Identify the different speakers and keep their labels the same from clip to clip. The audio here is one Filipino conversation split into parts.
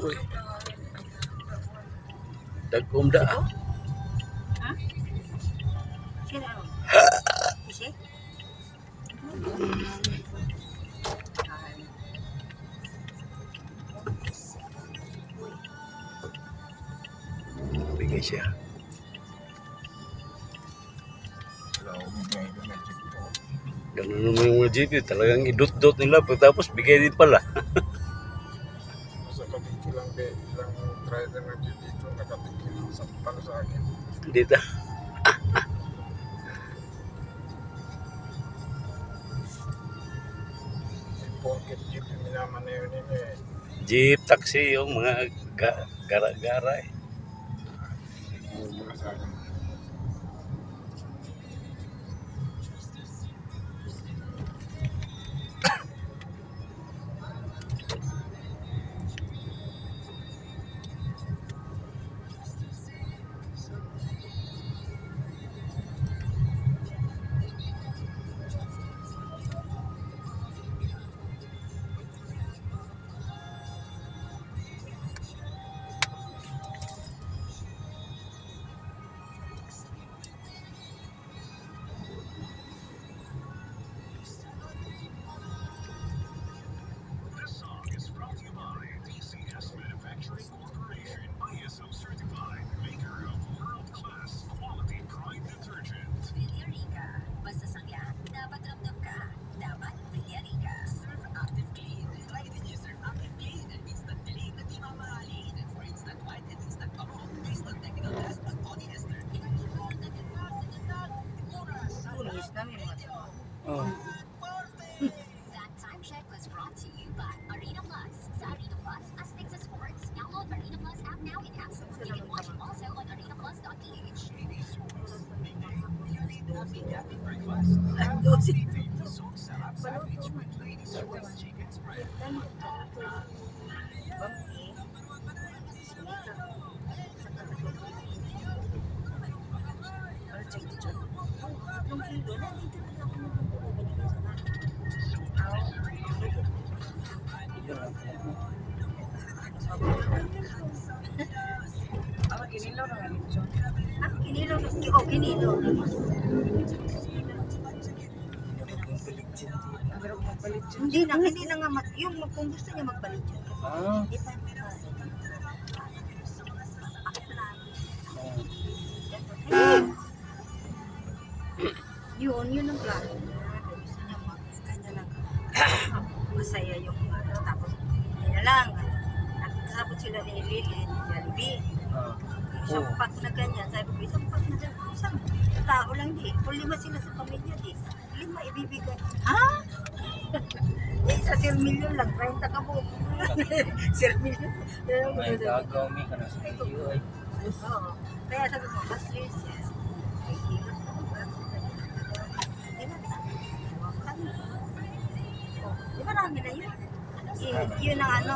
Speaker 1: Uy. Dagom da.
Speaker 2: Ha? Sino? Isi?
Speaker 1: Bigay siya. Ganun naman yung mga jeep, talagang idot-dot nila tapos bigay din pala.
Speaker 3: Sa kapitid lang rider ng jeep dito, nakatikil sa palo sa akin.
Speaker 1: Dito.
Speaker 3: Porkit jeep yung minaman na yun eh.
Speaker 1: Jeep, taxi, yung mga gara-gara eh.
Speaker 3: Mga sa akin.
Speaker 2: Pulis namin mga to.
Speaker 1: Oh.
Speaker 4: That time check was brought to you by Arena Plus. Sa Arena Plus, astig sa sports. Download Arena Plus app now in App Store. You can watch it also on arenaplus.ph.
Speaker 2: Ang dosi. Kinilo. Oh, kinilo. Hindi na nga yung kung gusto niya magpalit yun.
Speaker 1: Ah.
Speaker 2: Hindi pa yun ang plano niya. Gusto niya kanya lang masaya yung tapos yun na lang. Nakasabot sila ni Lily, Jollibee. Isang pack na ganyan. Sabi ko, isang pack na ganyan. Isang tao lang di. Kung 5 sila sa pamilya di. 5 ibibigay. Ha? Sa Sir Million lang. 30 ka mo. Sir Million.
Speaker 5: May gagaw mi ka na sa iyo ay.
Speaker 2: Oo. Kaya sabi ko, mas yes, yes. Ay, kilos na ba? Di ba namin na yun? Yun ang ano.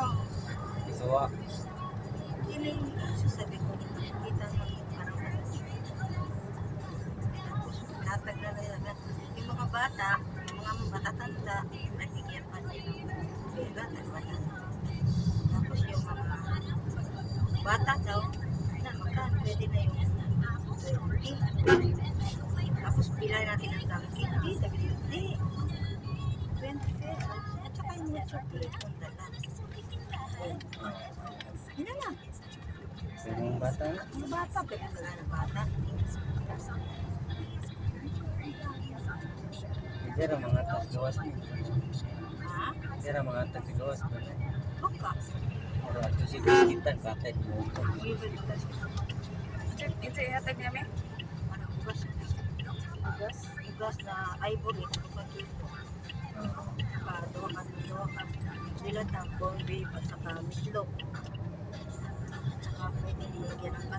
Speaker 5: Suwa.
Speaker 2: Yun ang sasabi ko. Kita mo parang katag na lang. Yung mga bata, yung mga matatanda, nagigyan pa sila. Diba? Tapos yung mga bata daw, na magkano pwede na yung 20. Tapos bilay natin ang dami. Hindi, sabi nila, hindi. 20 pesos. At saka yung mga chocolate kong dala. Yun na lang.
Speaker 5: Pero yung bata na.
Speaker 2: Yung bata, pwede na ng bata.
Speaker 5: Hindi ra mga taggawas ni.
Speaker 2: Ha?
Speaker 5: Hindi ra mga taggawas ni.
Speaker 2: Buka.
Speaker 5: Pero ato si Biskitan patay mo.
Speaker 2: Ito ihatag niya, me? Anong ugas? Ugas na ivory. Doha ka. Sila tang corned beef at saka meatloaf. Saka pwede nilagyan ng